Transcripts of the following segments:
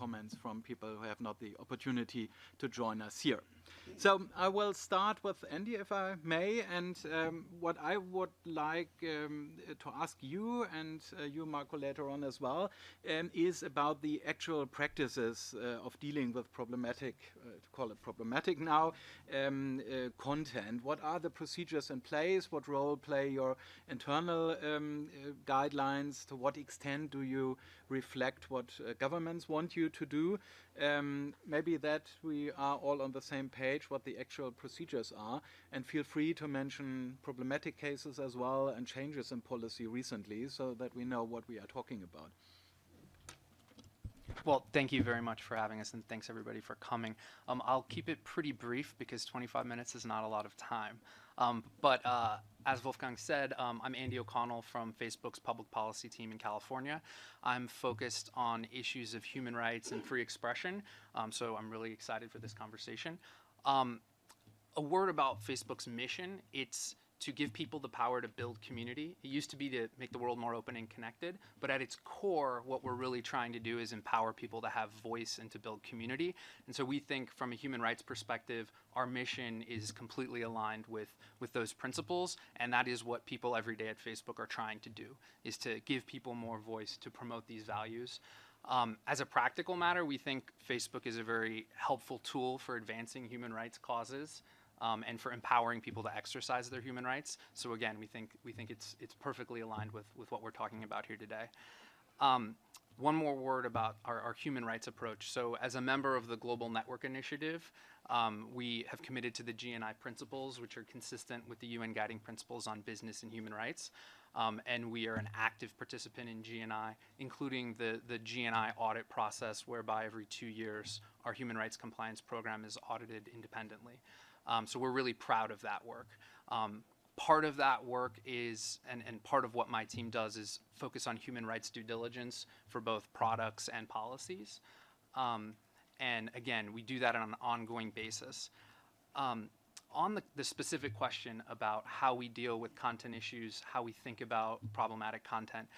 comments from people who have not the opportunity to join us here. So I will start with Andy, if I may, and what I would like to ask you and you, Marco, later on as well, is about the actual practices of dealing with problematic, to call it problematic now, content. What are the procedures in place? What role play your internal guidelines? To what extent do you reflect what governments want you to do? Maybe that we are all on the same page, what the actual procedures are, and feel free to mention problematic cases as well and changes in policy recently so that we know what we are talking about. Well, thank you very much for having us, and thanks everybody for coming. I'll keep it pretty brief because 25 minutes is not a lot of time. But as Wolfgang said, I'm Andy O'Connell from Facebook's public policy team in California. I'm focused on issues of human rights and free expression, so I'm really excited for this conversation. A word about Facebook's mission: it's to give people the power to build community. It used to be to make the world more open and connected, but at its core, what we're really trying to do is empower people to have voice and to build community. And so we think from a human rights perspective, our mission is completely aligned with those principles, and that is what people every day at Facebook are trying to do, is to give people more voice to promote these values. As a practical matter, we think Facebook is a very helpful tool for advancing human rights causes. And for empowering people to exercise their human rights. So again, we think it's perfectly aligned with what we're talking about here today. One more word about our human rights approach. So as a member of the Global Network Initiative, we have committed to the GNI principles, which are consistent with the UN Guiding Principles on Business and Human Rights. And we are an active participant in GNI, including the GNI audit process, whereby every 2 years our human rights compliance program is audited independently. So we're really proud of that work. Part of that work is, and part of what my team does, is focus on human rights due diligence for both products and policies. And again, we do that on an ongoing basis. On the specific question about how we deal with content issues, how we think about problematic content,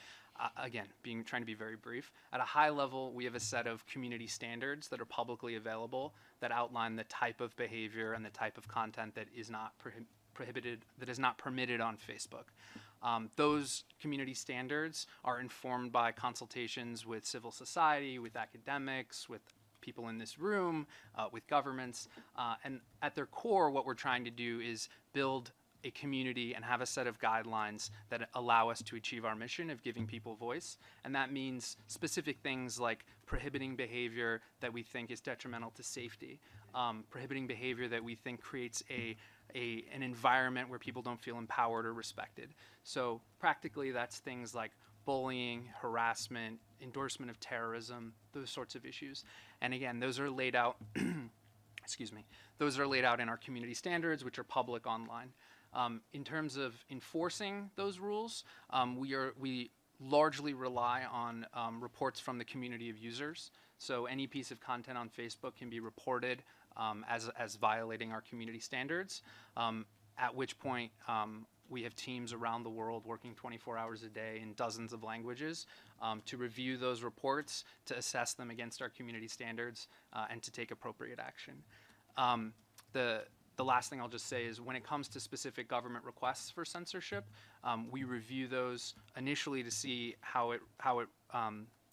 again, trying to be very brief. At a high level, we have a set of community standards that are publicly available that outline the type of behavior and the type of content that is not permitted on Facebook. Those community standards are informed by consultations with civil society, with academics, with people in this room, with governments, and at their core, what we're trying to do is build a community and have a set of guidelines that allow us to achieve our mission of giving people voice. And that means specific things like prohibiting behavior that we think is detrimental to safety, prohibiting behavior that we think creates an environment where people don't feel empowered or respected. So practically, that's things like bullying, harassment, endorsement of terrorism, those sorts of issues. And again, those are laid out, excuse me, those are laid out in our community standards, which are public online. In terms of enforcing those rules, we largely rely on reports from the community of users. So any piece of content on Facebook can be reported as violating our community standards, at which point we have teams around the world working 24 hours a day in dozens of languages to review those reports, to assess them against our community standards, and to take appropriate action. The last thing I'll just say is when it comes to specific government requests for censorship, we review those initially to see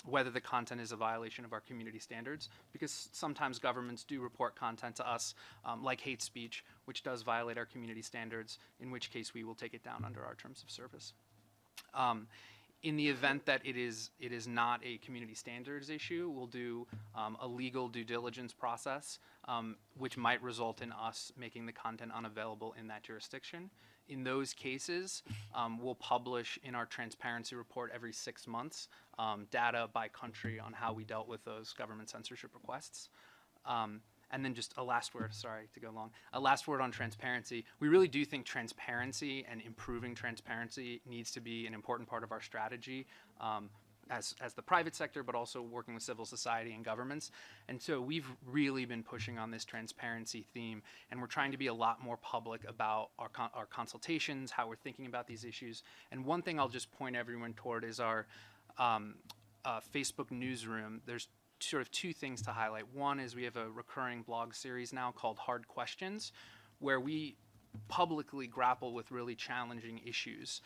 whether the content is a violation of our community standards, because sometimes governments do report content to us like hate speech, which does violate our community standards, in which case we will take it down under our terms of service. In the event that it is not a community standards issue, we'll do a legal due diligence process, which might result in us making the content unavailable in that jurisdiction. In those cases, we'll publish in our transparency report every 6 months data by country on how we dealt with those government censorship requests. And then just a last word, sorry to go long, a last word on transparency. We really do think transparency and improving transparency needs to be an important part of our strategy as the private sector, but also working with civil society and governments. And so we've really been pushing on this transparency theme, and we're trying to be a lot more public about our consultations, how we're thinking about these issues. And one thing I'll just point everyone toward is our Facebook newsroom. There's sort of two things to highlight. One is we have a recurring blog series now called Hard Questions, where we publicly grapple with really challenging issues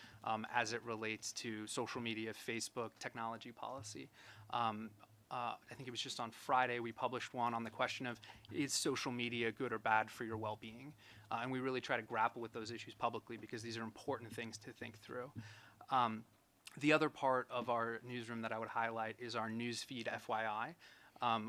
as it relates to social media, Facebook, technology policy. I think it was just on Friday we published one on the question of, is social media good or bad for your well-being? And we really try to grapple with those issues publicly because these are important things to think through. The other part of our newsroom that I would highlight is our newsfeed FYI,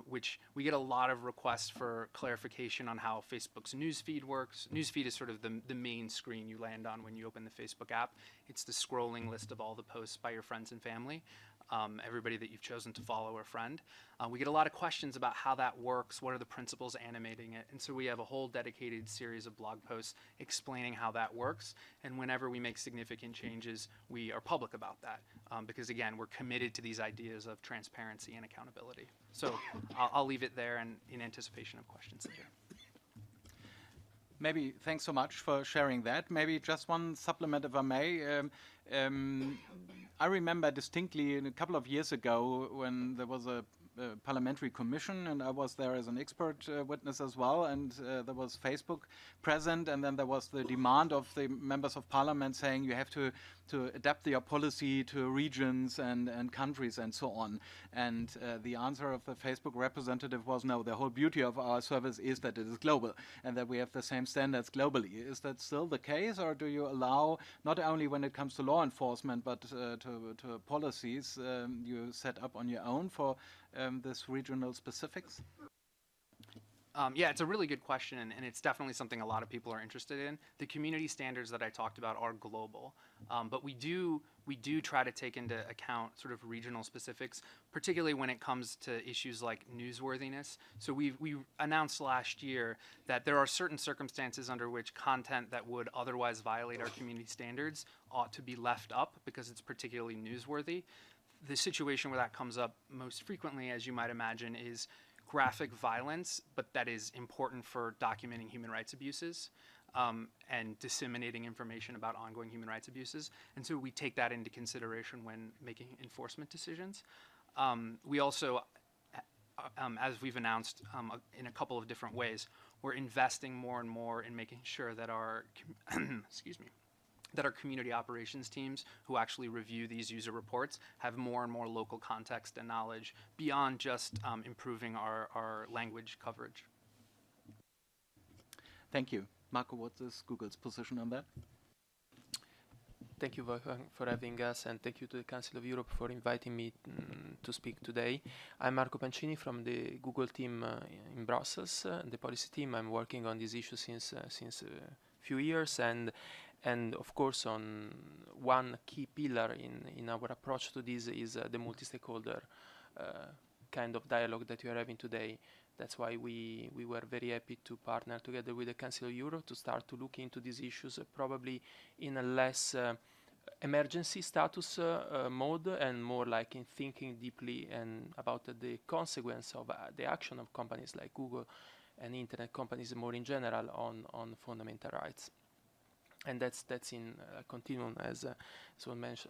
which we get a lot of requests for clarification on how Facebook's newsfeed works. Newsfeed is sort of the main screen you land on when you open the Facebook app. It's the scrolling list of all the posts by your friends and family, everybody that you've chosen to follow or friend. We get a lot of questions about how that works, what are the principles animating it, and so we have a whole dedicated series of blog posts explaining how that works, and whenever we make significant changes, we are public about that, because again, we're committed to these ideas of transparency and accountability. So I'll leave it there and in anticipation of questions later. Maybe thanks so much for sharing that. Maybe just one supplement, if I may. I remember distinctly a couple of years ago when there was a parliamentary commission, and I was there as an expert witness as well, and there was Facebook present, and then there was the demand of the members of parliament saying you have to adapt your policy to regions and countries and so on. And the answer of the Facebook representative was, no, the whole beauty of our service is that it is global and that we have the same standards globally. Is that still the case, or do you allow, not only when it comes to law enforcement, but to policies you set up on your own for this regional specifics? Yeah, it's a really good question, and it's definitely something a lot of people are interested in. The community standards that I talked about are global, but we do try to take into account sort of regional specifics, particularly when it comes to issues like newsworthiness. So we announced last year that there are certain circumstances under which content that would otherwise violate our community standards ought to be left up because it's particularly newsworthy. The situation where that comes up most frequently, as you might imagine, is graphic violence, but that is important for documenting human rights abuses and disseminating information about ongoing human rights abuses. And so we take that into consideration when making enforcement decisions. We also, as we've announced in a couple of different ways, we're investing more and more in making sure that our that our community operations teams who actually review these user reports have more and more local context and knowledge beyond just improving our language coverage. Thank you. Marco, what is Google's position on that? Thank you for having us, and thank you to the Council of Europe for inviting me to speak today. I'm Marco Pancini from the Google team in Brussels, the policy team. I'm working on this issue since a few years, and of course, on one key pillar in our approach to this is the multi-stakeholder kind of dialogue that we are having today. That's why we were very happy to partner together with the Council of Europe to start to look into these issues, probably in a less emergency status mode, and more like in thinking deeply and about the consequence of the action of companies like Google and internet companies more in general on fundamental rights. And that's in continuum, as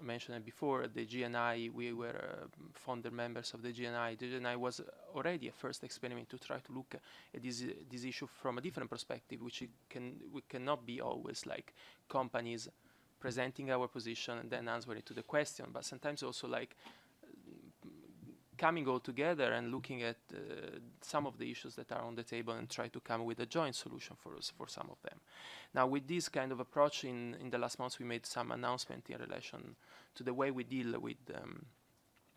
mentioned before. The GNI, we were founder members of the GNI. The GNI was already a first experiment to try to look at this issue from a different perspective, which we cannot be always like companies presenting our position and then answering to the question, but sometimes also like coming all together and looking at some of the issues that are on the table and try to come with a joint solution for some of them. Now, with this kind of approach, in the last months, we made some announcement in relation to the way we deal with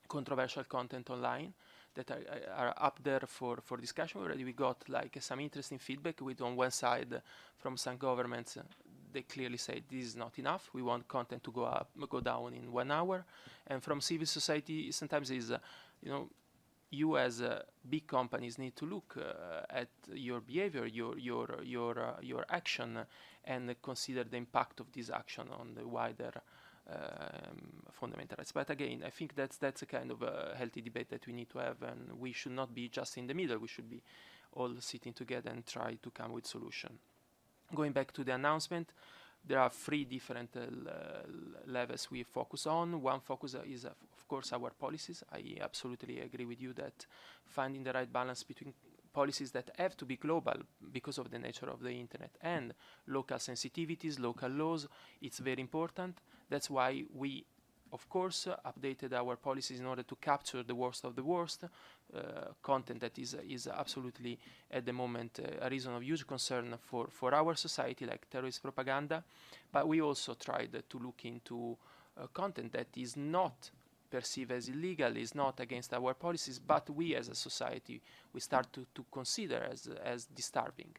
controversial content online that are up there for discussion. Already we got like some interesting feedback with, on one side, from some governments, they clearly say this is not enough. We want content to go down in 1 hour. And from civil society, sometimes is, you as big companies need to look at your behavior, your action, and consider the impact of this action on the wider fundamental rights. But again, I think that's a kind of a healthy debate that we need to have, and we should not be just in the middle. We should be all sitting together and try to come with solution. Going back to the announcement, there are 3 different levels we focus on. One focus is, of of course, our policies. I absolutely agree with you that finding the right balance between policies that have to be global because of the nature of the internet and local sensitivities, local laws, it's very important. That's why we, of course, updated our policies in order to capture the worst of the worst. Content that is absolutely, at the moment, a reason of huge concern for our society, like terrorist propaganda. But we also tried to look into content that is not perceived as illegal, is not against our policies, but we as a society, we start to consider as disturbing.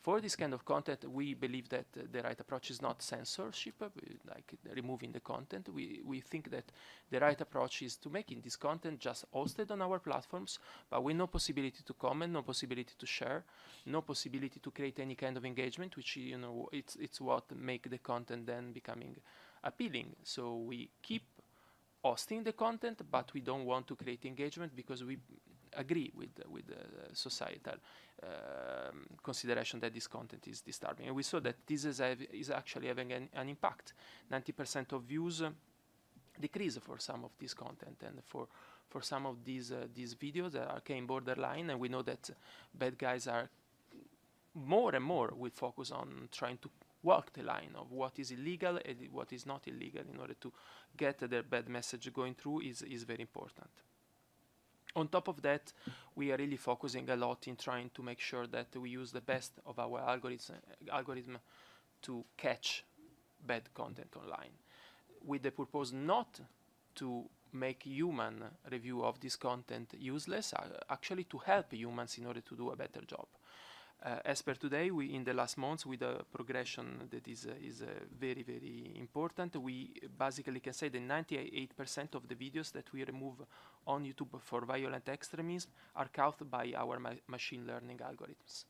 For this kind of content, we believe that the right approach is not censorship, like removing the content. We think that the right approach is to making this content just hosted on our platforms, but with no possibility to comment, no possibility to share, no possibility to create any kind of engagement, which, you know, it's what make the content then becoming appealing. So we keep hosting the content, but we don't want to create engagement because we agree with the societal consideration that this content is disturbing. And we saw that this is actually having an impact. 90% of views decrease for some of this content, and for some of these videos that are came borderline, and we know that bad guys are more and more will focus on trying to walk the line of what is illegal and what is not illegal in order to get their bad message going through is very important. On top of that, we are really focusing a lot in trying to make sure that we use the best of our algorithm to catch bad content online, with the purpose not to make human review of this content useless, actually to help humans in order to do a better job. As per today, we in the last months, with a progression that is very, very important, we basically can say that 98% of the videos that we remove on YouTube for violent extremism are caught by our machine learning algorithms.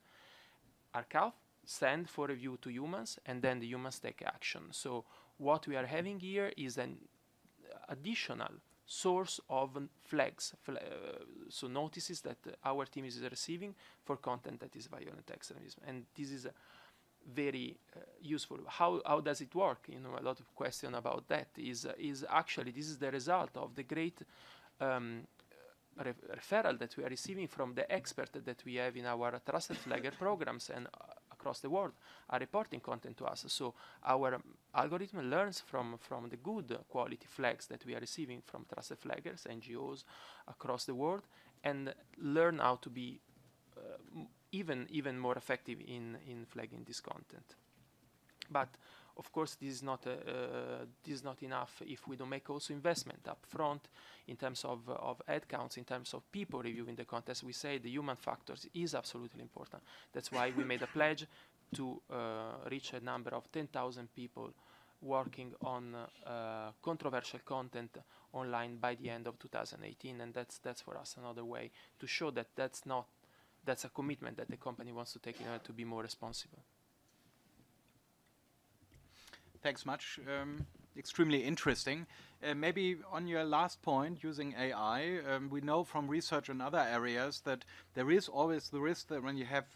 Are caught, send for review to humans, and then the humans take action. So what we are having here is an additional source of flags, so notices that our team is receiving for content that is violent extremism, and this is very useful. How does it work? You know, a lot of question about that is actually this is the result of the great referral that we are receiving from the expert that we have in our trusted flagger programs and across the world are reporting content to us. So our algorithm learns from the good quality flags that we are receiving from trusted flaggers, NGOs across the world, and learn how to be even more effective in flagging this content. But of course, this is not enough if we don't make also investment up front in terms of ad counts, in terms of people reviewing the content. As we say, the human factors is absolutely important. That's why we made a pledge to reach a number of 10,000 people working on controversial content online by the end of 2018, and that's for us another way to show that that's a commitment that the company wants to take in order to be more responsible. Thanks much. Extremely interesting. Maybe on your last point, using AI, we know from research in other areas that there is always the risk that when you have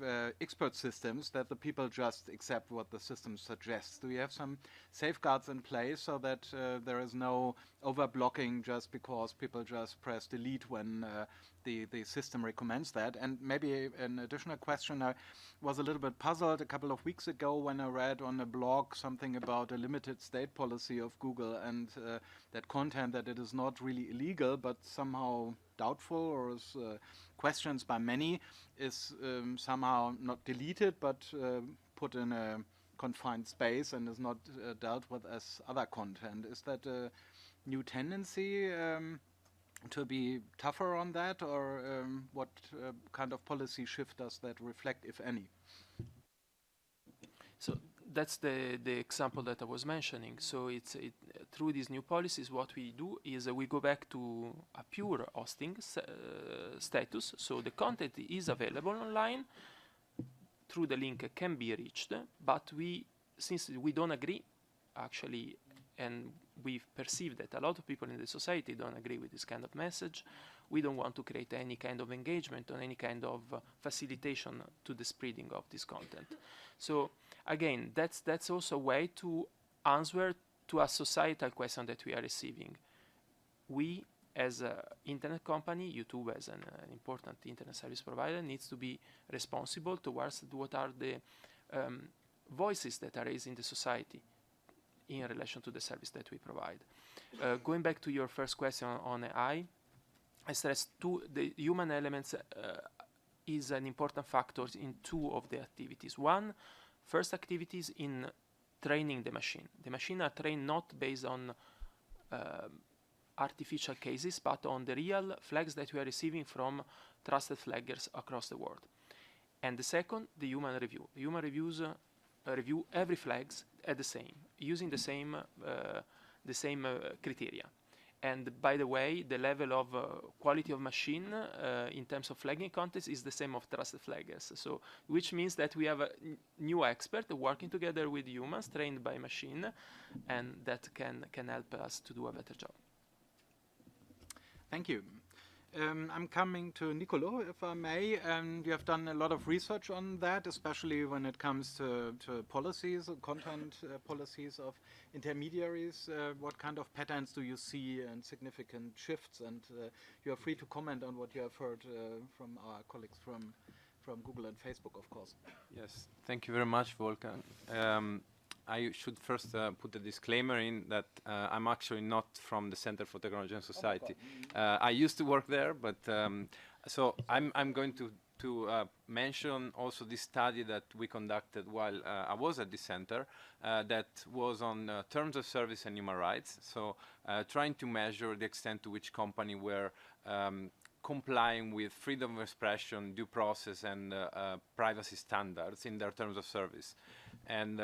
expert systems, that the people just accept what the system suggests. Do you have some safeguards in place so that there is no over-blocking just because people just press delete when the system recommends that? And maybe an additional question, I was a little bit puzzled a couple of weeks ago when I read on a blog something about a limited state policy of Google and that content that it is not really illegal but somehow doubtful or is questioned by many is somehow not deleted but put in a confined space and is not dealt with as other content. Is that a new tendency to be tougher on that, or what kind of policy shift does that reflect, if any? So that's the example that I was mentioning. So through these new policies, what we do is we go back to a pure hosting status. So the content is available online, through the link can be reached, but since we don't agree, actually, and we perceive that a lot of people in the society don't agree with this kind of message, we don't want to create any kind of engagement or any kind of facilitation to the spreading of this content. So again, that's also a way to answer to a societal question that we are receiving. We as an internet company, YouTube as an important internet service provider needs to be responsible towards what are the voices that are raised in the society in relation to the service that we provide. Going back to your first question on AI, I stress the human elements is an important factor in two of the activities. One, first activities in training the machine. The machine are trained not based on artificial cases, but on the real flags that we are receiving from trusted flaggers across the world. And the second, the human review. The human reviews review every flags at the same, using the same criteria. And by the way, the level of quality of machine in terms of flagging context is the same of trusted flaggers. So, which means that we have a new expert working together with humans trained by machine, and that can help us to do a better job. Thank you. I'm coming to Nicolo, if I may, and you have done a lot of research on that, especially when it comes to policies, content policies of intermediaries. What kind of patterns do you see and significant shifts? And you are free to comment on what you have heard from our colleagues from Google and Facebook, of course. Yes, thank you very much, Wolfgang. I should first put a disclaimer in that I'm actually not from the Center for Technology and Society. I used to work there, but so I'm going to mention also this study that we conducted while I was at the center that was on terms of service and human rights. So trying to measure the extent to which companies were complying with freedom of expression, due process, and privacy standards in their terms of service. And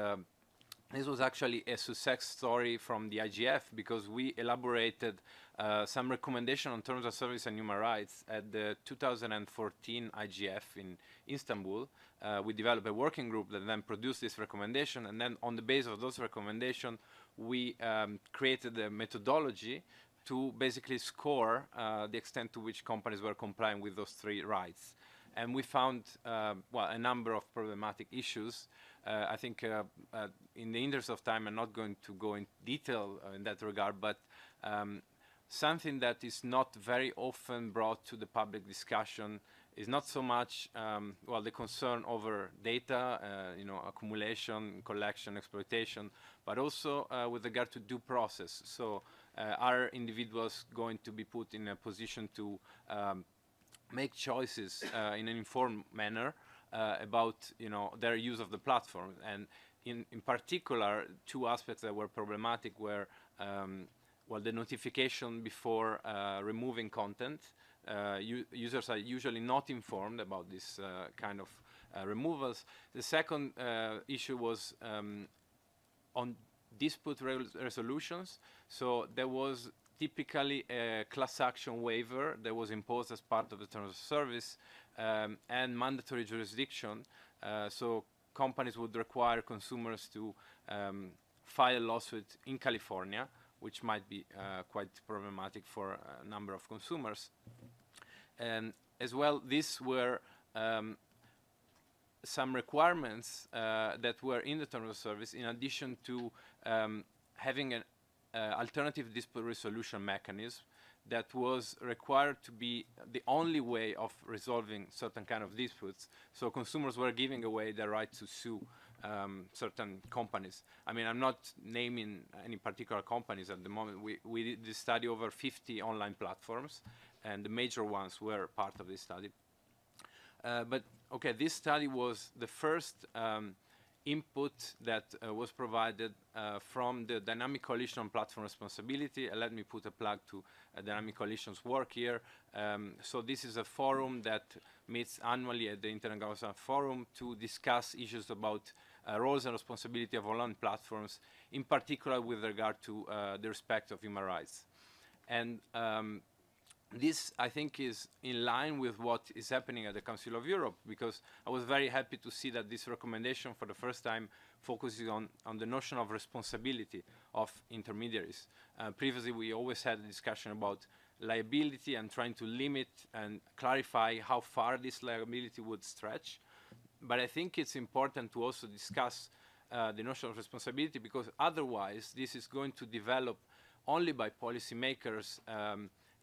this was actually a success story from the IGF because we elaborated some recommendation on terms of service and human rights at the 2014 IGF in Istanbul. We developed a working group that then produced this recommendation, and then on the basis of those recommendations, we created a methodology to basically score the extent to which companies were complying with those three rights. And we found well, a number of problematic issues. I think in the interest of time, I'm not going to go in detail in that regard, but something that is not very often brought to the public discussion is not so much well, the concern over data, you know, accumulation, collection, exploitation, but also with regard to due process. So are individuals going to be put in a position to make choices in an informed manner about, you know, their use of the platform? And in particular, two aspects that were problematic were well, the notification before removing content. Users are usually not informed about this kind of removals. The second issue was on dispute resolutions. So there was typically a class action waiver that was imposed as part of the terms of service and mandatory jurisdiction. So companies would require consumers to file a lawsuit in California, which might be quite problematic for a number of consumers. And as well, these were some requirements that were in the terms of service, in addition to having an alternative dispute resolution mechanism that was required to be the only way of resolving certain kind of disputes. So consumers were giving away their right to sue certain companies. I mean, I'm not naming any particular companies at the moment. We did this study over 50 online platforms, and the major ones were part of this study. But okay, this study was the first input that was provided from the Dynamic Coalition on Platform Responsibility. Let me put a plug to Dynamic Coalition's work here. So this is a forum that meets annually at the Internet Governance Forum to discuss issues about roles and responsibility of online platforms, in particular with regard to the respect of human rights. And this, I think, is in line with what is happening at the Council of Europe, because I was very happy to see that this recommendation for the first time focuses on the notion of responsibility of intermediaries. Previously, we always had a discussion about liability and trying to limit and clarify how far this liability would stretch. But I think it's important to also discuss the notion of responsibility, because otherwise this is going to develop only by policymakers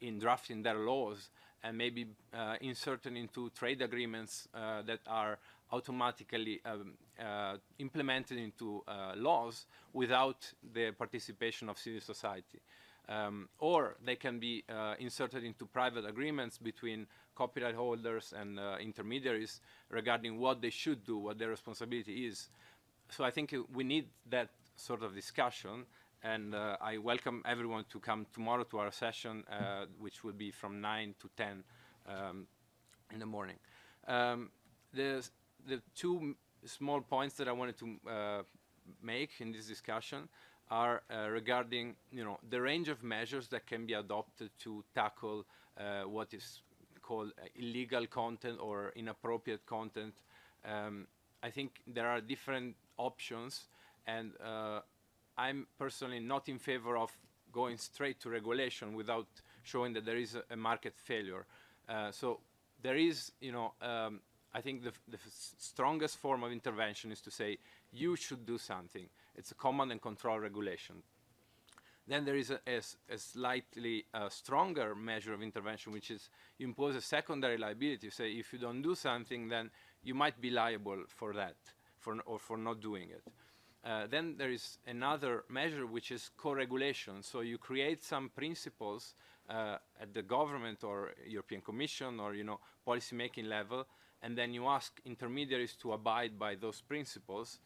in drafting their laws and maybe inserting into trade agreements that are automatically implemented into laws without the participation of civil society. Or they can be inserted into private agreements between copyright holders and intermediaries regarding what they should do, what their responsibility is. So I think we need that sort of discussion, and I welcome everyone to come tomorrow to our session, which will be from 9 to 10 in the morning. The two small points that I wanted to make in this discussion are regarding the range of measures that can be adopted to tackle what is called illegal content or inappropriate content. I think there are different options, and I'm personally not in favor of going straight to regulation without showing that there is a market failure. So there is, I think the strongest form of intervention is to say, you should do something. It's a command and control regulation. Then there is a slightly stronger measure of intervention, which is you impose a secondary liability. You say, if you don't do something, then you might be liable for that, or for not doing it. Then there is another measure, which is co-regulation. So you create some principles at the government or European Commission or policy-making level, and then you ask intermediaries to abide by those principles.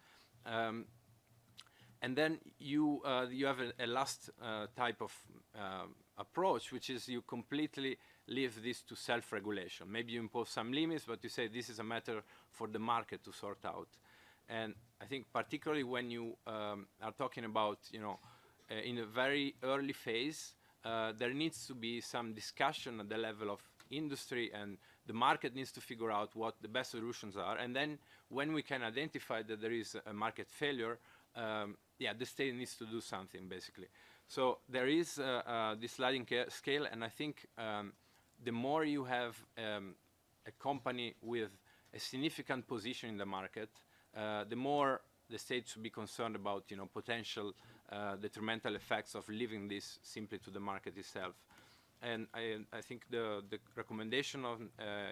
And then you have a last type of approach, which is you completely leave this to self-regulation. Maybe you impose some limits, but you say this is a matter for the market to sort out. And I think particularly when you are talking about, in a very early phase, there needs to be some discussion at the level of industry, and the market needs to figure out what the best solutions are. And then when we can identify that there is a market failure, the state needs to do something, basically. So there is this sliding scale, and I think the more you have a company with a significant position in the market, the more the state should be concerned about potential detrimental effects of leaving this simply to the market itself. And I think the recommendation of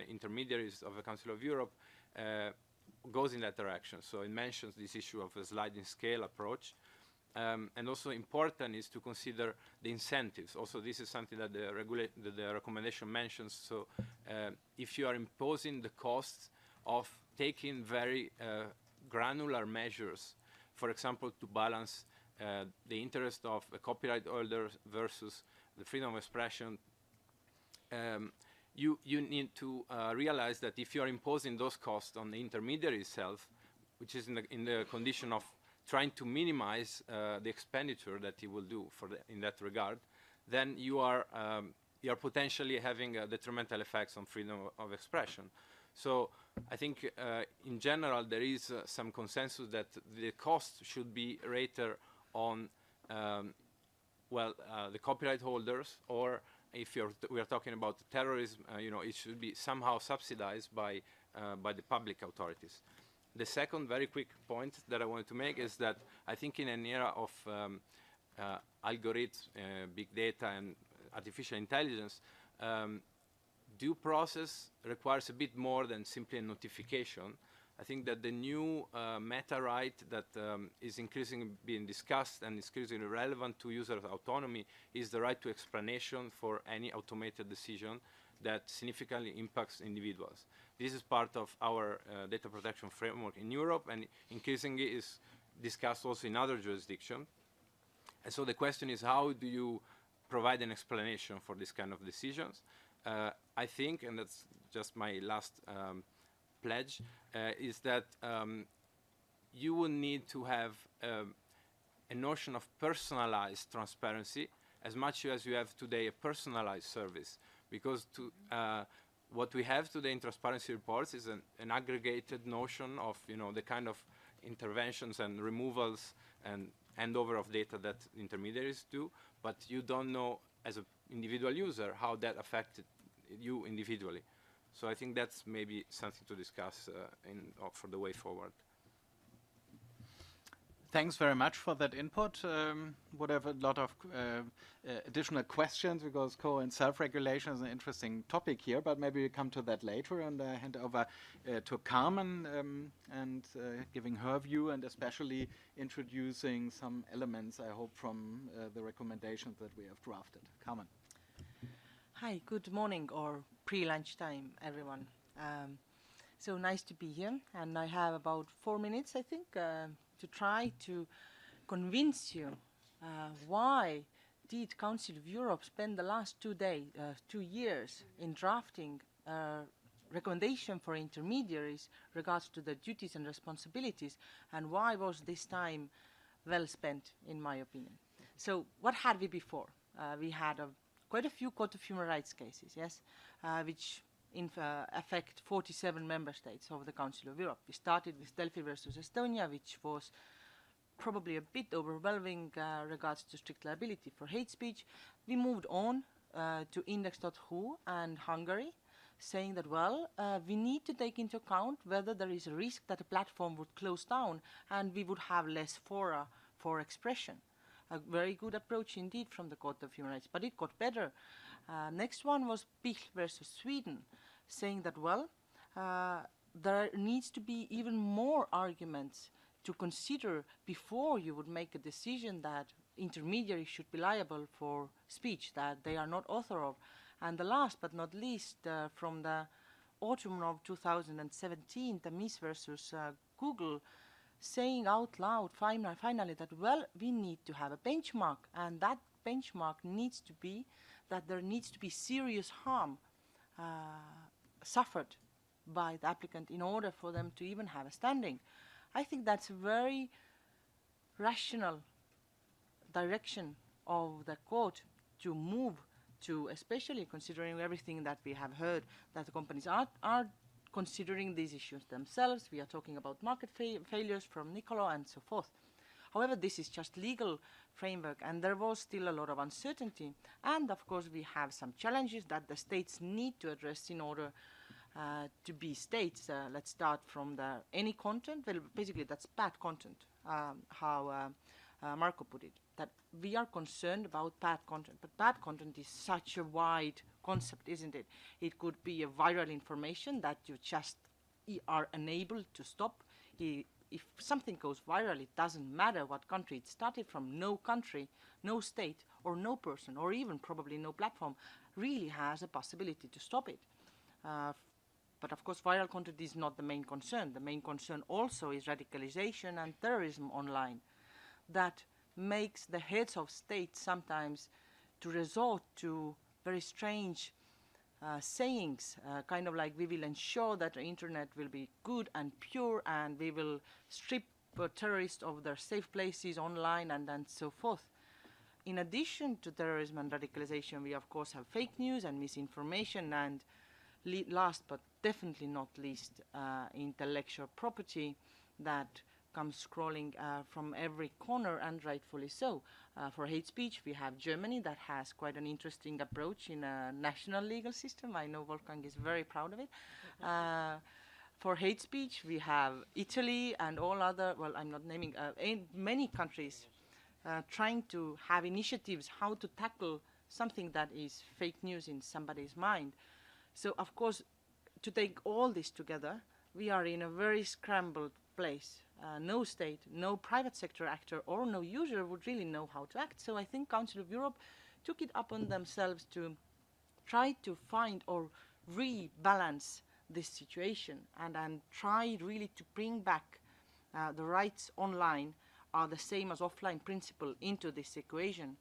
intermediaries of the Council of Europe goes in that direction. So it mentions this issue of a sliding scale approach. And also important is to consider the incentives. Also, this is something that the recommendation mentions. So if you are imposing the costs of taking very granular measures, for example, to balance the interest of a copyright holder versus the freedom of expression, you need to realize that if you are imposing those costs on the intermediary itself, which is in the condition of trying to minimize the expenditure that he will do in that regard, then you are potentially having detrimental effects on freedom of expression. So I think in general there is some consensus that the cost should be rated on the copyright holders, or if we are talking about terrorism, it should be somehow subsidized by the public authorities. The second very quick point that I wanted to make is that I think in an era of algorithms, big data, and artificial intelligence, due process requires a bit more than simply a notification. I think that the new meta right that is increasingly being discussed and is increasingly relevant to user autonomy is the right to explanation for any automated decision that significantly impacts individuals. This is part of our data protection framework in Europe, and increasingly is discussed also in other jurisdictions. And so the question is, how do you provide an explanation for this kind of decisions? I think, and that's just my last pledge, is that you will need to have a notion of personalized transparency as much as you have today a personalized service. Because what we have today in transparency reports is an aggregated notion of the kind of interventions and removals and handover of data that intermediaries do, but you don't know as an individual user how that affected you individually. So I think that's maybe something to discuss for the way forward. Thanks very much for that input. Would have a lot of additional questions because co and self-regulation is an interesting topic here, but maybe we come to that later. And I hand over to Carmen and giving her view and especially introducing some elements, I hope, from the recommendations that we have drafted. Carmen. Hi, good morning or pre-lunchtime, everyone. So nice to be here, and I have about 4 minutes, I think, to try to convince you why did Council of Europe spend the last 2 years in drafting a recommendation for intermediaries regards to the duties and responsibilities, and why was this time well spent, in my opinion. So what had we before? We had quite a few Court of Human Rights cases, yes, which affect 47 member states of the Council of Europe. We started with Delphi versus Estonia, which was probably a bit overwhelming regards to strict liability for hate speech. We moved on to index.hu and Hungary, saying that, well, we need to take into account whether there is a risk that a platform would close down and we would have less fora for expression. A very good approach indeed from the Court of Human Rights, but it got better. Next one was Pichl versus Sweden, saying that, well, there needs to be even more arguments to consider before you would make a decision that intermediaries should be liable for speech that they are not author of. And the last but not least, from the autumn of 2017, Tamis versus Google, saying out loud finally that, well, we need to have a benchmark, and that benchmark needs to be that there needs to be serious harm suffered by the applicant in order for them to even have a standing. I think that's a very rational direction of the court to move to, especially considering everything that we have heard, that the companies are considering these issues themselves. We are talking about market failures from Niccolo and so forth. However, this is just legal framework, and there was still a lot of uncertainty. And of course, we have some challenges that the states need to address in order to be states. Let's start from any content. Well, basically, that's bad content, how Marco put it, that we are concerned about bad content. But bad content is such a wide concept, isn't it? It could be a viral information that you just are unable to stop. If something goes viral, it doesn't matter what country it started from. No country, no state, or no person, or even probably no platform really has a possibility to stop it. But of course, viral content is not the main concern. The main concern also is radicalization and terrorism online. That makes the heads of states sometimes to resort to very strange sayings, kind of like, we will ensure that the internet will be good and pure, and we will strip terrorists of their safe places online, and so forth. In addition to terrorism and radicalization, we of course have fake news and misinformation, and last but definitely not least, intellectual property that comes scrolling from every corner, and rightfully so. For hate speech, we have Germany that has quite an interesting approach in a national legal system. I know Wolfgang is very proud of it. For hate speech, we have Italy and all other, well, I'm not naming, many countries trying to have initiatives how to tackle something that is fake news in somebody's mind. So, of course, to take all this together, we are in a very scrambled place. No state, no private sector actor, or no user would really know how to act. So I think Council of Europe took it upon themselves to try to find or rebalance this situation, and try really to bring back the rights online are the same as offline principle into this equation.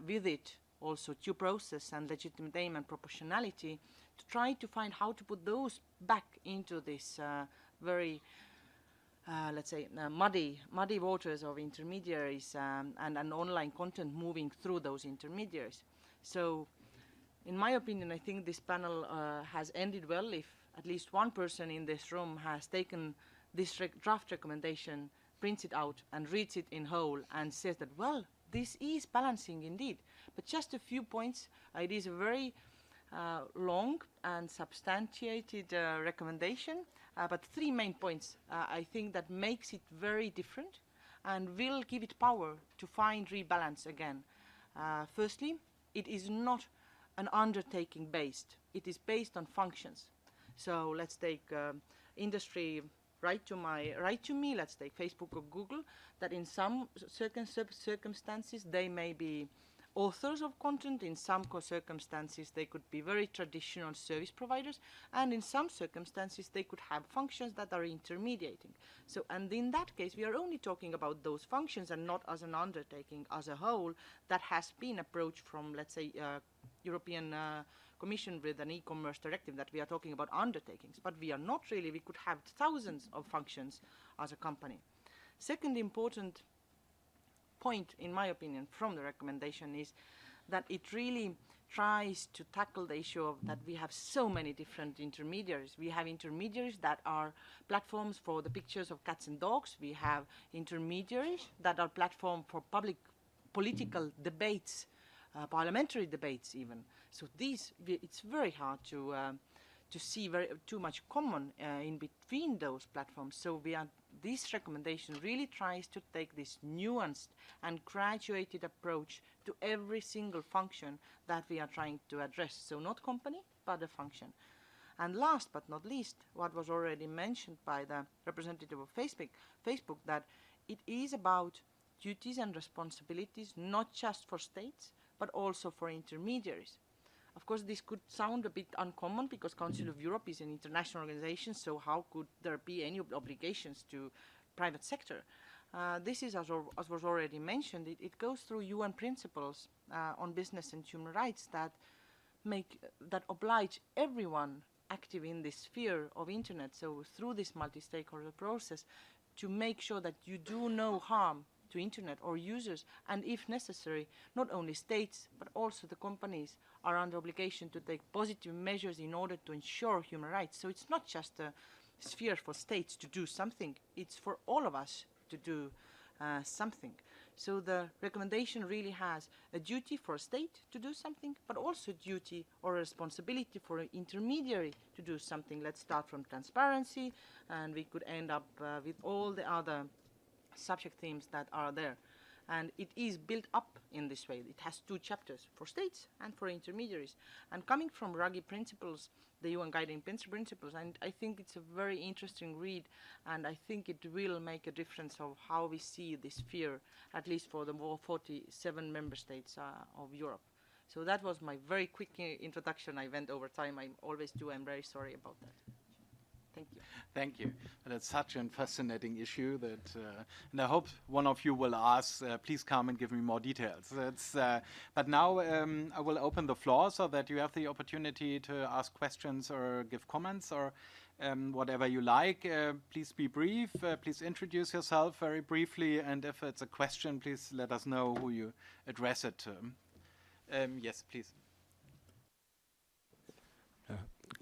With it, also due process and legitimate aim and proportionality, to try to find how to put those back into this very let's say, muddy waters of intermediaries and online content moving through those intermediaries. So, in my opinion, I think this panel has ended well if at least one person in this room has taken this draft recommendation, prints it out, and reads it in whole, and says that, well, this is balancing indeed. But just a few points. It is a very long and substantiated recommendation. But 3 main points I think that makes it very different and will give it power to find rebalance again. Firstly, it is not an undertaking based. It is based on functions. So let's take industry right to me. Let's take Facebook or Google. That in some circumstances they may be authors of content. In some circumstances they could be very traditional service providers, and in some circumstances they could have functions that are intermediating. So, and in that case we are only talking about those functions and not as an undertaking as a whole that has been approached from, let's say, European Commission with an e-commerce directive, that we are talking about undertakings, but we are not really. We could have thousands of functions as a company. Second important point, in my opinion, from the recommendation is that it really tries to tackle the issue of that we have so many different intermediaries. We have intermediaries that are platforms for the pictures of cats and dogs. We have intermediaries that are platform for public political debates, parliamentary debates even. So these, it's very hard to see too much common in between those platforms. So this recommendation really tries to take this nuanced and graduated approach to every single function that we are trying to address. So not company, but a function. And last but not least, what was already mentioned by the representative of Facebook, that it is about duties and responsibilities not just for states, but also for intermediaries. Of course, this could sound a bit uncommon because Council of Europe is an international organization, so how could there be any obligations to private sector? This is, as was already mentioned, it goes through UN principles on business and human rights that oblige everyone active in this sphere of internet, so through this multi-stakeholder process, to make sure that you do no harm to internet or users, and if necessary, not only states but also the companies are under obligation to take positive measures in order to ensure human rights. So it's not just a sphere for states to do something, it's for all of us to do something. So the recommendation really has a duty for a state to do something, but also duty or a responsibility for an intermediary to do something. Let's start from transparency, and we could end up with all the other subject themes that are there. And it is built up in this way. It has two chapters, for states and for intermediaries. And coming from Ruggie principles, the UN guiding principles, and I think it's a very interesting read, and I think it will make a difference of how we see this sphere, at least for the 47 member states of Europe. So that was my very quick introduction. I went over time. I always do. I'm very sorry about that. Thank you. Thank you. That's such a fascinating issue that, and I hope one of you will ask, please come and give me more details. But now I will open the floor so that you have the opportunity to ask questions or give comments or whatever you like. Please be brief. Please introduce yourself very briefly. And if it's a question, please let us know who you address it to. Yes, please.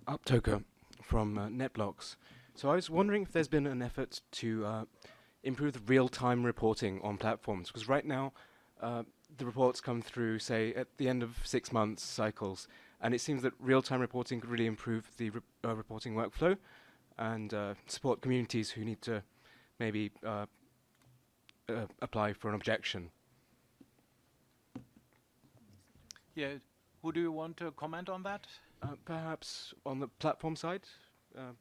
Uptoker from NetBlocks. So I was wondering if there's been an effort to improve the real-time reporting on platforms, because right now the reports come through, say, at the end of 6 months cycles, and it seems that real-time reporting could really improve the reporting workflow and support communities who need to maybe apply for an objection. Yeah, who do you want to comment on that? Perhaps on the platform side,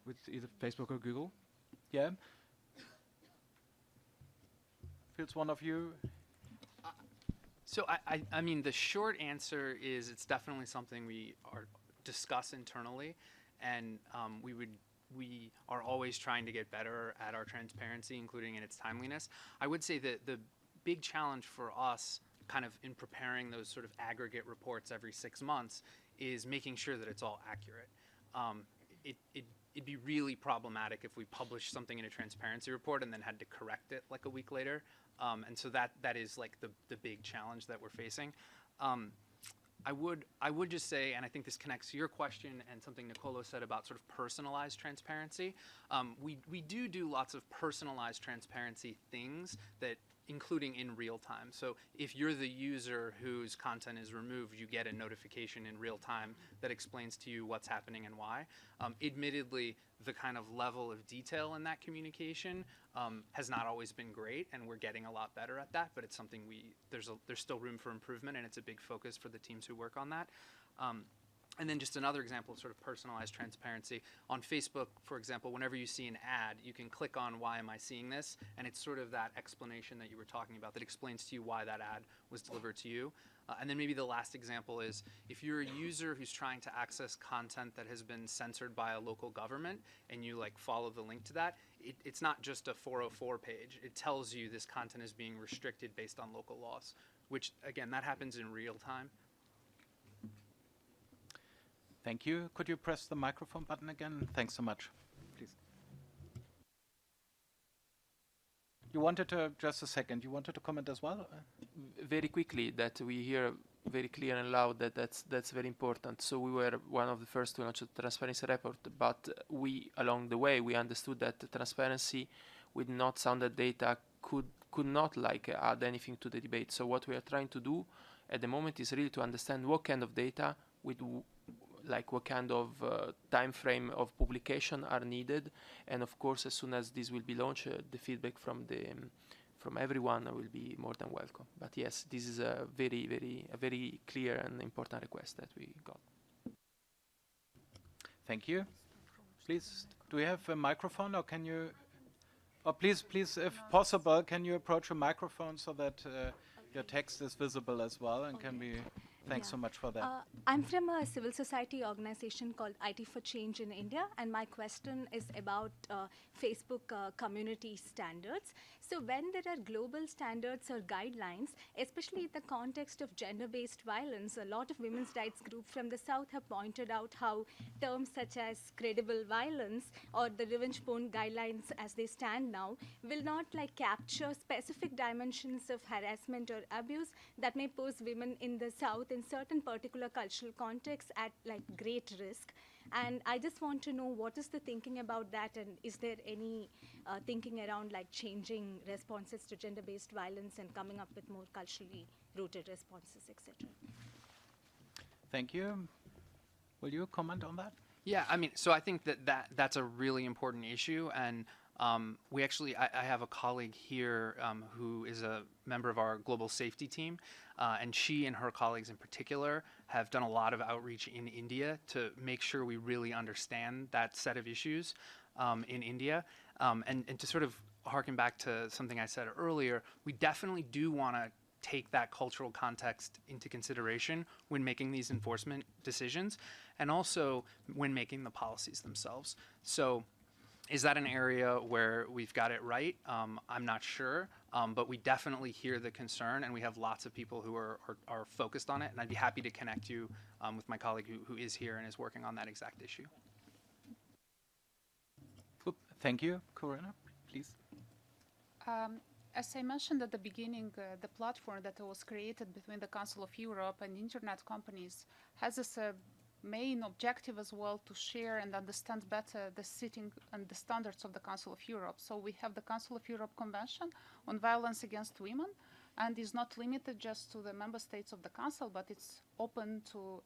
with either Facebook or Google. Yeah. Feels one of you. So I mean, the short answer is it's definitely something we discuss internally, and we are always trying to get better at our transparency, including in its timeliness. I would say that the big challenge for us, kind of in preparing those sort of aggregate reports every 6 months, is making sure that it's all accurate. It'd be really problematic if we published something in a transparency report and then had to correct it like a week later. And so that is like the big challenge that we're facing. I would just say, and I think this connects to your question and something Nicolo said about sort of personalized transparency. We do lots of personalized transparency things that including in real time. So if you're the user whose content is removed, you get a notification in real time that explains to you what's happening and why. Admittedly, the kind of level of detail in that communication has not always been great, and we're getting a lot better at that, but it's something there's still room for improvement, and it's a big focus for the teams who work on that. And then just another example of sort of personalized transparency. On Facebook, for example, whenever you see an ad, you can click on why am I seeing this, and it's sort of that explanation that you were talking about that explains to you why that ad was delivered to you. And then maybe the last example is if you're a user who's trying to access content that has been censored by a local government and you like follow the link to that, it's not just a 404 page. It tells you this content is being restricted based on local laws, which again, that happens in real time. Thank you. Could you press the microphone button again? Thanks so much. Please. You wanted to, just a second, you wanted to comment as well? Very quickly, that we hear very clear and loud that's very important. So we were one of the first to launch the transparency report, but we, along the way, we understood that the transparency with not sounded data could not like add anything to the debate. So what we are trying to do at the moment is really to understand what kind of data with like what kind of time frame of publication are needed, and of course, as soon as this will be launched, the feedback from everyone will be more than welcome. But yes, this is a very clear and important request that we got. Thank you. Please, do we have a microphone, or can you? Or please, if possible, can you approach a microphone so that your text is visible as well and can be. Thanks so much for that. I'm from a civil society organization called IT for Change in India, and my question is about Facebook community standards. So when there are global standards or guidelines, especially in the context of gender-based violence, a lot of women's rights groups from the South have pointed out how terms such as credible violence or the revenge porn guidelines as they stand now will not like capture specific dimensions of harassment or abuse that may pose women in the South in certain particular cultural contexts at like great risk. And I just want to know what is the thinking about that, and is there any thinking around like changing responses to gender-based violence and coming up with more culturally rooted responses, etc. Thank you. Will you comment on that? Yeah, I mean, so I think that's a really important issue, and we actually, I have a colleague here who is a member of our global safety team, and she and her colleagues in particular have done a lot of outreach in India to make sure we really understand that set of issues in India. And to sort of harken back to something I said earlier, we definitely do want to take that cultural context into consideration when making these enforcement decisions, and also when making the policies themselves. So is that an area where we've got it right? I'm not sure, but we definitely hear the concern, and we have lots of people who are focused on it, and I'd be happy to connect you with my colleague who is here and is working on that exact issue. Thank you. Corinna, please. As I mentioned at the beginning, the platform that was created between the Council of Europe and internet companies has as a main objective as well to share and understand better the sitting and the standards of the Council of Europe. So we have the Council of Europe Convention on Violence Against Women, and is not limited just to the member states of the Council, but it's open to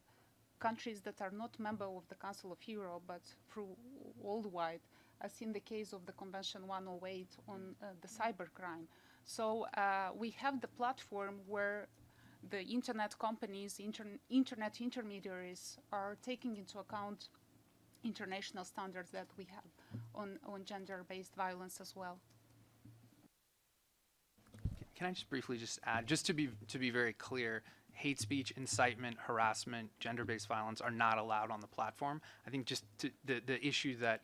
countries that are not member of the Council of Europe, but through worldwide, as in the case of the Convention 108 on the cybercrime. So we have the platform where the internet companies, internet intermediaries are taking into account international standards that we have on gender-based violence as well. Can I just briefly just add, just to be very clear, hate speech, incitement, harassment, gender-based violence are not allowed on the platform. I think just the issue that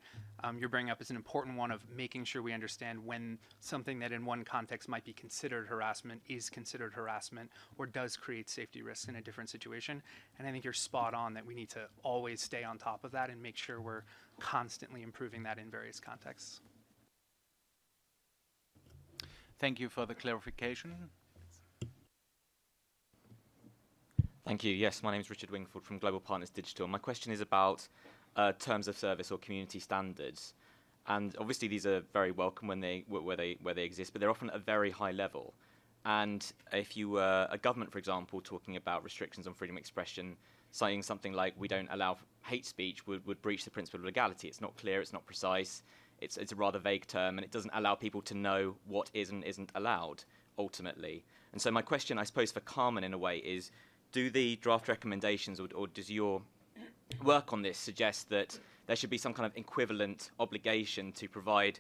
you're bringing up is an important one of making sure we understand when something that in one context might be considered harassment is considered harassment or does create safety risks in a different situation. And I think you're spot on that we need to always stay on top of that and make sure we're constantly improving that in various contexts. Thank you for the clarification. Thank you. Yes, my name is Richard Wingfield from Global Partners Digital. My question is about terms of service or community standards. And obviously these are very welcome when where they exist, but they're often at a very high level. And if you were a government, for example, talking about restrictions on freedom of expression, citing something like we don't allow hate speech would breach the principle of legality. It's not clear, it's not precise, it's a rather vague term, and it doesn't allow people to know what is and isn't allowed, ultimately. And so my question, I suppose, for Carmen in a way is, do the draft recommendations or does your work on this suggest that there should be some kind of equivalent obligation to provide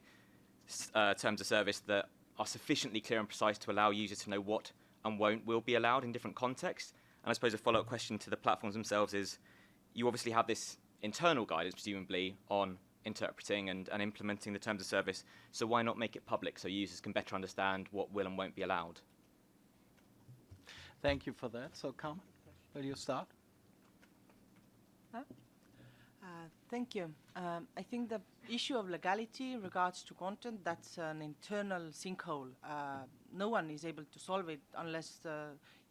terms of service that are sufficiently clear and precise to allow users to know what and will be allowed in different contexts? And I suppose a follow-up question to the platforms themselves is, you obviously have this internal guidance, presumably, on interpreting and implementing the terms of service, so why not make it public so users can better understand what will and won't be allowed? Thank you for that. So, Carmen, will you start? Thank you. I think the issue of legality in regards to content, that's an internal sinkhole. No one is able to solve it unless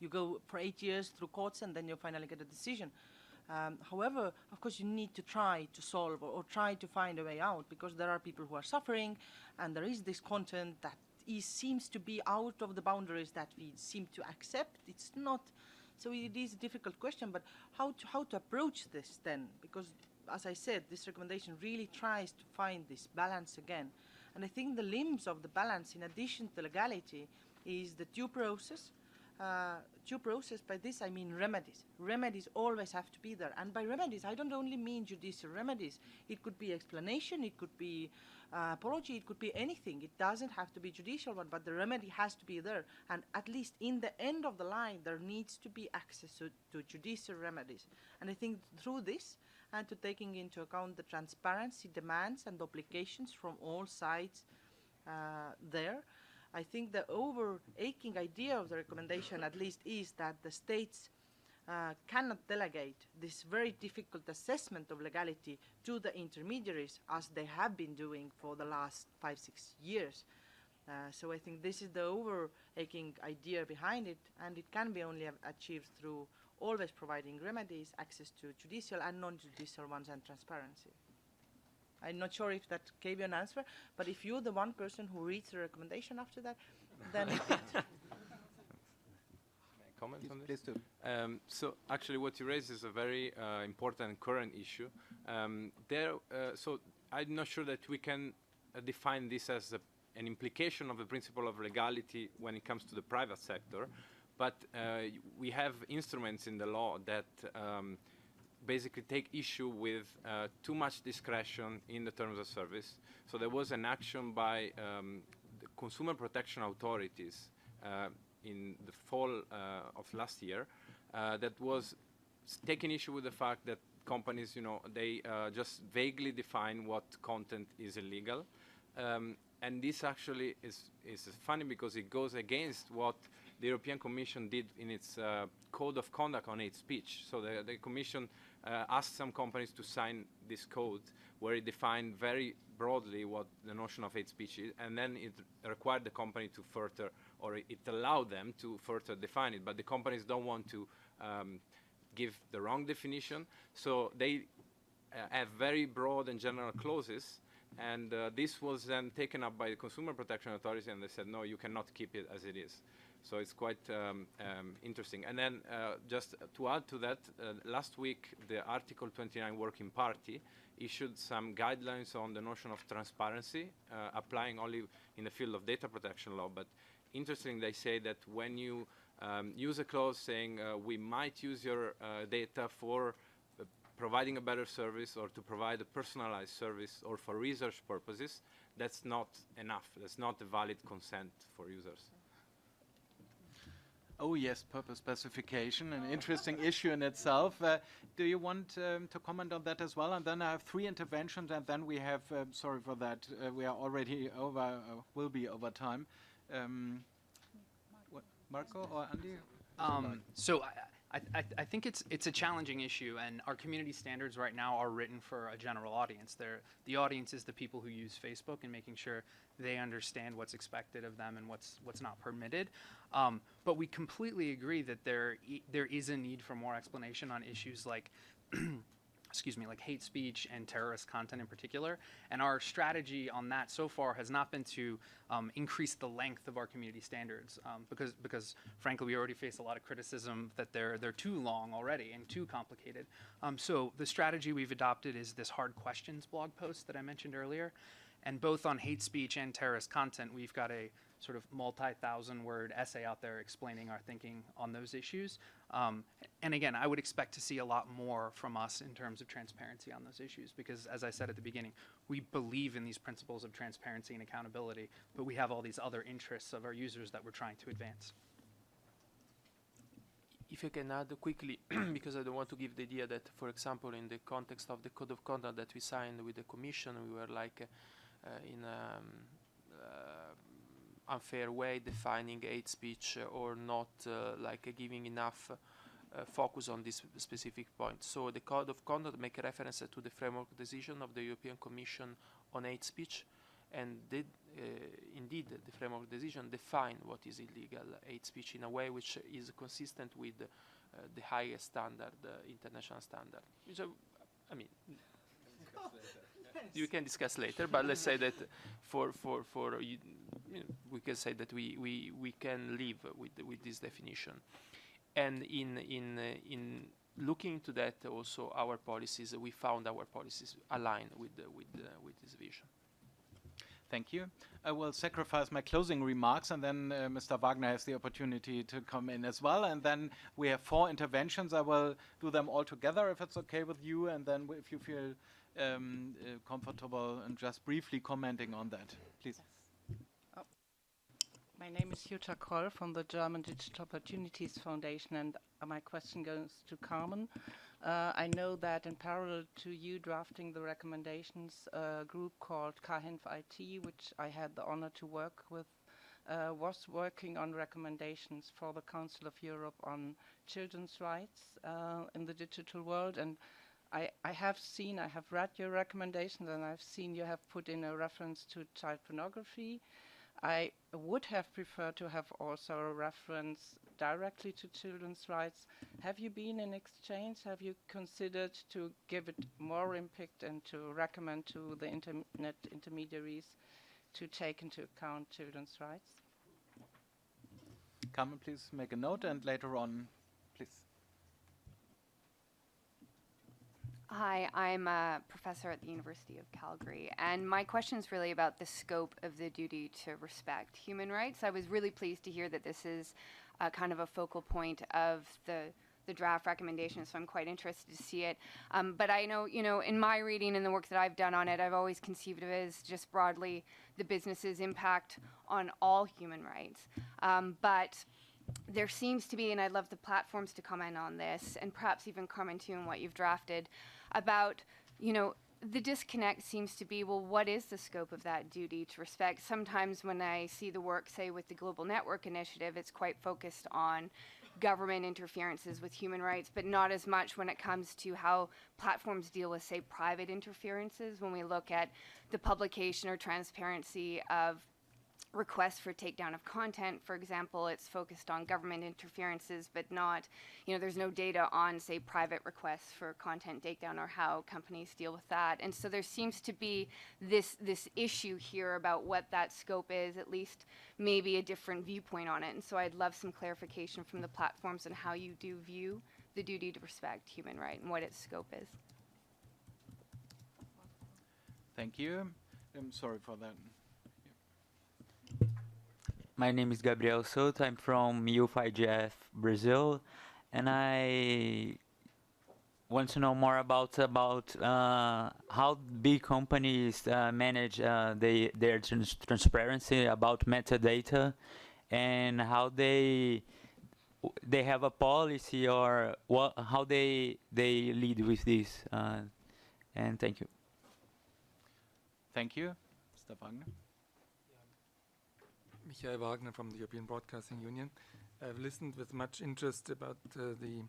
you go for 8 years through courts and then you finally get a decision. However, of course, you need to try to solve or try to find a way out, because there are people who are suffering, and there is this content that seems to be out of the boundaries that we seem to accept. It's not, so it is a difficult question, but how to approach this then? Because, as I said, this recommendation really tries to find this balance again. And I think the limbs of the balance, in addition to legality, is the due process. Due process, by this I mean remedies. Remedies always have to be there. And by remedies, I don't only mean judicial remedies. It could be explanation, it could be apology, it could be anything. It doesn't have to be judicial one, but the remedy has to be there. And at least in the end of the line, there needs to be access to judicial remedies. And I think through this, and to taking into account the transparency demands and obligations from all sides there, I think the overarching idea of the recommendation, at least, is that the states cannot delegate this very difficult assessment of legality to the intermediaries, as they have been doing for the last 5-6 years. So I think this is the overarching idea behind it, and it can be only achieved through always providing remedies, access to judicial and non-judicial ones, and transparency. I'm not sure if that gave you an answer, but if you're the one person who reads the recommendation after that, then Comment on this? Please do. So actually what you raised is a very important and current issue. So I'm not sure that we can define this as an implication of the principle of legality when it comes to the private sector, but we have instruments in the law that basically take issue with too much discretion in the terms of service. So there was an action by the consumer protection authorities in the fall of last year that was taking issue with the fact that companies, they just vaguely define what content is illegal. And this actually is funny because it goes against what the European Commission did in its Code of Conduct on Hate Speech. So the Commission asked some companies to sign this code where it defined very broadly what the notion of hate speech is, and then it required the company to further, or it allowed them to further define it, but the companies don't want to give the wrong definition, so they have very broad and general clauses, and this was then taken up by the consumer protection authorities, and they said, no, you cannot keep it as it is. So it's quite interesting. And then just to add to that, last week the Article 29 Working Party issued some guidelines on the notion of transparency, applying only in the field of data protection law. But interesting, they say that when you use a clause saying we might use your data for providing a better service or to provide a personalized service or for research purposes, that's not enough. That's not a valid consent for users. Oh yes, purpose specification, an interesting issue in itself. Do you want to comment on that as well? And then I have 3 interventions, and then we have, sorry for that, we are already over, will be over time. Marco or Andy? So I think it's a challenging issue, and our community standards right now are written for a general audience. The audience is the people who use Facebook, and making sure they understand what's expected of them and what's not permitted. But we completely agree that there is a need for more explanation on issues like like hate speech and terrorist content in particular. And our strategy on that so far has not been to increase the length of our community standards, because frankly we already face a lot of criticism that they're too long already and too complicated. So the strategy we've adopted is this hard questions blog post that I mentioned earlier. And both on hate speech and terrorist content, we've got a sort of multi-thousand-word essay out there explaining our thinking on those issues. And again, I would expect to see a lot more from us in terms of transparency on those issues, because as I said at the beginning, we believe in these principles of transparency and accountability, but we have all these other interests of our users that we're trying to advance. If I can add quickly, because I don't want to give the idea that, for example, in the context of the code of conduct that we signed with the Commission, we were like in unfair way defining hate speech or not like giving enough focus on this specific point. So the code of conduct make a reference to the framework decision of the European Commission on hate speech, and did indeed the framework decision define what is illegal hate speech in a way which is consistent with the highest standard, international standard. So, I mean, you can discuss later, but let's say that for you know, we can say that we can live with this definition, and in looking into that also our policies, we found our policies aligned with this vision. Thank you. I will sacrifice my closing remarks, and then Mr. Wagner has the opportunity to come in as well. And then we have 4 interventions. I will do them all together if it's okay with you, and then if you feel comfortable and just briefly commenting on that, please. Oh. My name is Jutta Kroll from the German Digital Opportunities Foundation, and my question goes to Carmen. I know that in parallel to you drafting the recommendations, a group called KHINF IT, which I had the honor to work with, was working on recommendations for the Council of Europe on children's rights in the digital world. And I have read your recommendations, and I've seen you have put in a reference to child pornography. I would have preferred to have also a reference directly to children's rights. Have you been in exchange? Have you considered to give it more impact and to recommend to the internet intermediaries to take into account children's rights? Carmen, please make a note, and later on, please. Hi, I'm a professor at the University of Calgary, and my question is really about the scope of the duty to respect human rights. I was really pleased to hear that this is kind of a focal point of the draft recommendation, so I'm quite interested to see it. But I know, in my reading and the work that I've done on it, I've always conceived of it as just broadly the business's impact on all human rights. But there seems to be, and I'd love the platforms to comment on this, and perhaps even Carmen too, on what you've drafted, about, the disconnect seems to be, well, what is the scope of that duty to respect? Sometimes when I see the work, say, with the Global Network Initiative, it's quite focused on government interferences with human rights, but not as much when it comes to how platforms deal with, say, private interferences. When we look at the publication or transparency of requests for takedown of content, for example, it's focused on government interferences, but not, there's no data on, say, private requests for content takedown or how companies deal with that. And so there seems to be this issue here about what that scope is, at least maybe a different viewpoint on it. And so I'd love some clarification from the platforms on how you do view the duty to respect human rights and what its scope is. Thank you. I'm sorry for that. My name is Gabriel Souto. I'm from Youth IGF Brazil, and I want to know more about how big companies manage their transparency about metadata, and how they have a policy, or how they lead with this. And thank you. Thank you, Mr. Wagner. Michael Wagner from the European Broadcasting Union. I've listened with much interest about the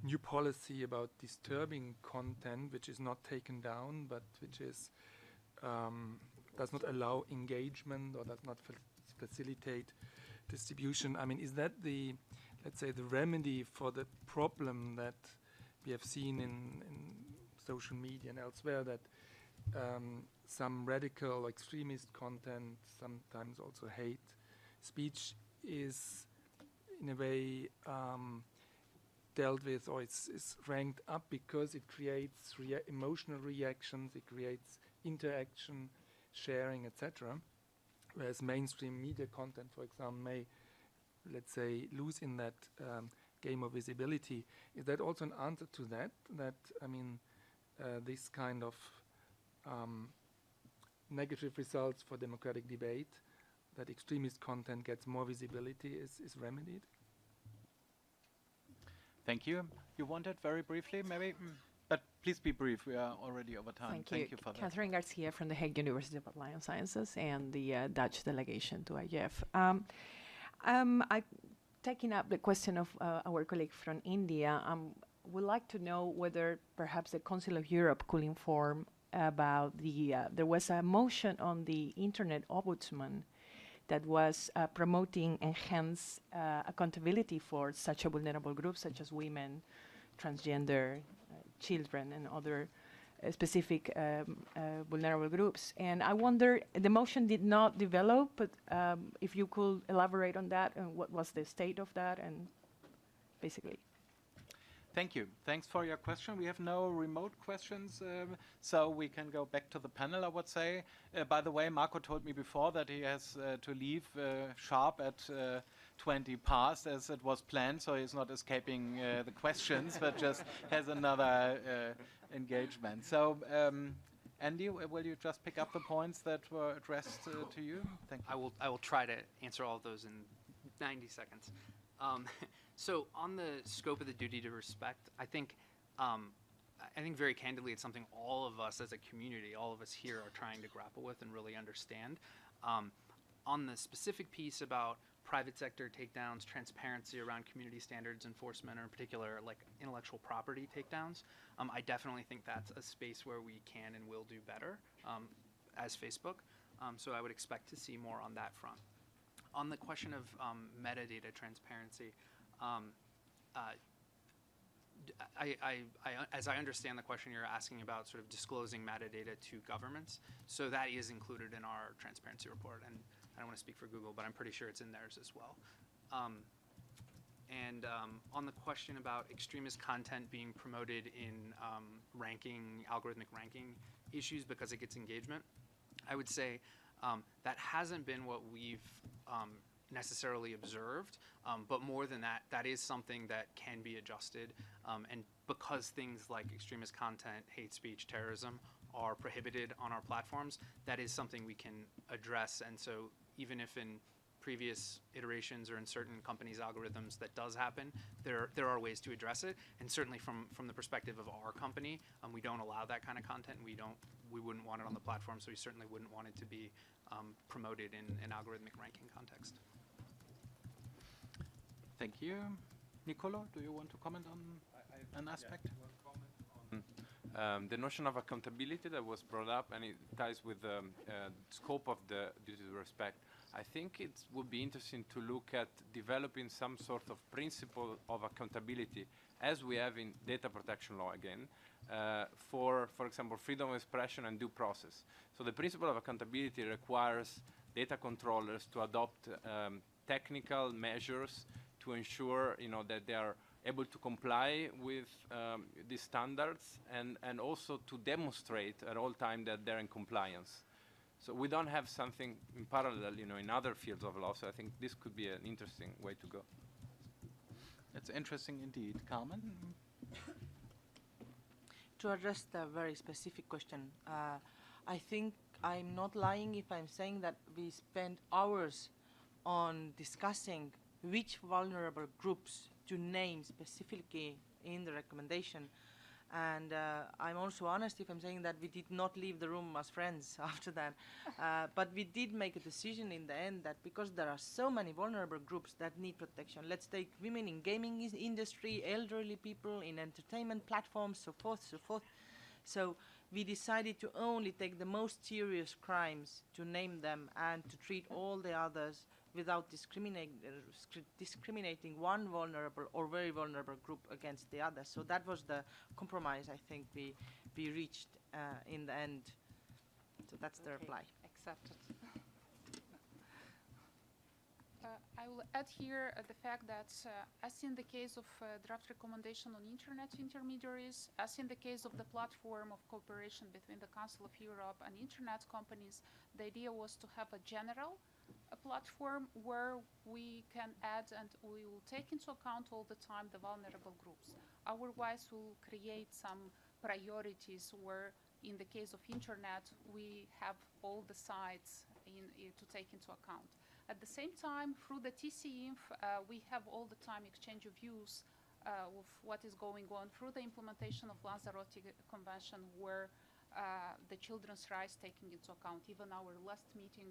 new policy about disturbing content, which is not taken down, but which is does not allow engagement or does not facilitate distribution. I mean, is that the, let's say, the remedy for the problem that we have seen in social media and elsewhere that some radical extremist content, sometimes also hate speech, is in a way dealt with, or it's ranked up because it creates emotional reactions, it creates interaction, sharing, etc. Whereas mainstream media content, for example, may, let's say, lose in that game of visibility. Is that also an answer to that? That, I mean, this kind of negative results for democratic debate, that extremist content gets more visibility, is remedied? Thank you. You wanted very briefly, maybe? But please be brief. We are already over time. Thank you for that. Catherine Garcia from the Hague University of Applied Sciences and the Dutch delegation to IGF. Taking up the question of our colleague from India, would like to know whether perhaps the Council of Europe could inform about there was a motion on the Internet Ombudsman that was promoting enhanced accountability for such a vulnerable groups such as women, transgender, children, and other specific vulnerable groups. And I wonder, the motion did not develop, but if you could elaborate on that and what was the state of that, and basically. Thank you. Thanks for your question. We have no remote questions, so we can go back to the panel, I would say. By the way, Marco told me before that he has to leave sharp at 20 past, as it was planned, so he's not escaping the questions, but just has another engagement. So, Andy, will you just pick up the points that were addressed to you? Thank you. I will try to answer all of those in 90 seconds. So on the scope of the duty to respect, I think very candidly it's something all of us as a community, all of us here are trying to grapple with and really understand. On the specific piece about private sector takedowns, transparency around community standards enforcement, or in particular like intellectual property takedowns, I definitely think that's a space where we can and will do better as Facebook. So I would expect to see more on that front. On the question of metadata transparency, as I understand the question, you're asking about sort of disclosing metadata to governments. So that is included in our transparency report, and I don't want to speak for Google, but I'm pretty sure it's in theirs as well. And on the question about extremist content being promoted in algorithmic ranking issues because it gets engagement, I would say that hasn't been what we've necessarily observed, but more than that, that is something that can be adjusted. And because things like extremist content, hate speech, terrorism are prohibited on our platforms, that is something we can address. And so even if in previous iterations or in certain companies' algorithms that does happen, there are ways to address it. And certainly from the perspective of our company, we don't allow that kind of content. We wouldn't want it on the platform, so we certainly wouldn't want it to be promoted in an algorithmic ranking context. Thank you. Nicolo, do you want to comment on an aspect? One comment on the notion of accountability that was brought up, and it ties with the scope of the duty to respect. I think it would be interesting to look at developing some sort of principle of accountability, as we have in data protection law again, for example, freedom of expression and due process. So the principle of accountability requires data controllers to adopt technical measures to ensure, that they are able to comply with these standards, and also to demonstrate at all time that they're in compliance. So we don't have something in parallel, in other fields of law. So I think this could be an interesting way to go. It's interesting indeed. Carmen? To address the very specific question, I think I'm not lying if I'm saying that we spend hours on discussing which vulnerable groups to name specifically in the recommendation. And I'm also honest if I'm saying that we did not leave the room as friends after that. But we did make a decision in the end that because there are so many vulnerable groups that need protection, let's take women in gaming industry, elderly people in entertainment platforms, so forth, so forth. So we decided to only take the most serious crimes to name them and to treat all the others without discriminating one vulnerable or very vulnerable group against the other. So that was the compromise I think we be reached in the end. So that's the reply. Accepted. I will add here the fact that, as in the case of draft recommendation on internet intermediaries, as in the case of the platform of cooperation between the Council of Europe and internet companies, the idea was to have a general platform where we can add and we will take into account all the time the vulnerable groups. Otherwise, we'll create some priorities where, in the case of internet, we have all the sides to take into account. At the same time, through the TC-INF, we have all the time exchange of views of what is going on through the implementation of Lanzarote Convention, where the children's rights taking into account. Even our last meeting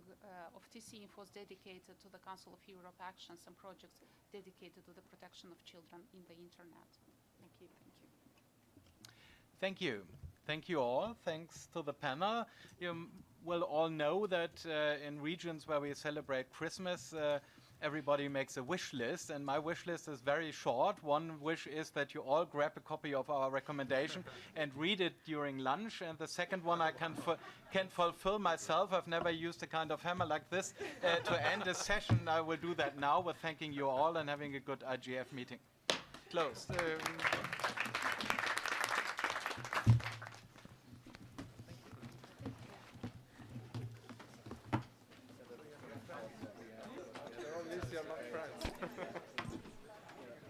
of TC-INF was dedicated to the Council of Europe actions and projects dedicated to the protection of children in the internet. Thank you. Thank you. Thank you. Thank you all. Thanks to the panel. You will all know that in regions where we celebrate Christmas, everybody makes a wish list, and my wish list is very short. One wish is that you all grab a copy of our recommendation and read it during lunch, and the second one I can fulfill myself. I've never used a kind of hammer like this to end a session. I will do that now with thanking you all and having a good IGF meeting. Closed.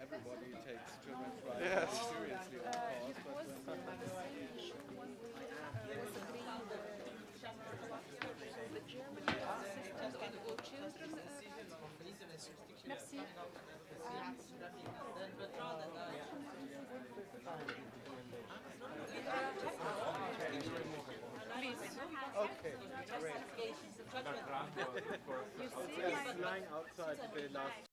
Everybody takes children's rights seriously, of course. Okay, great. You see, flying outside the last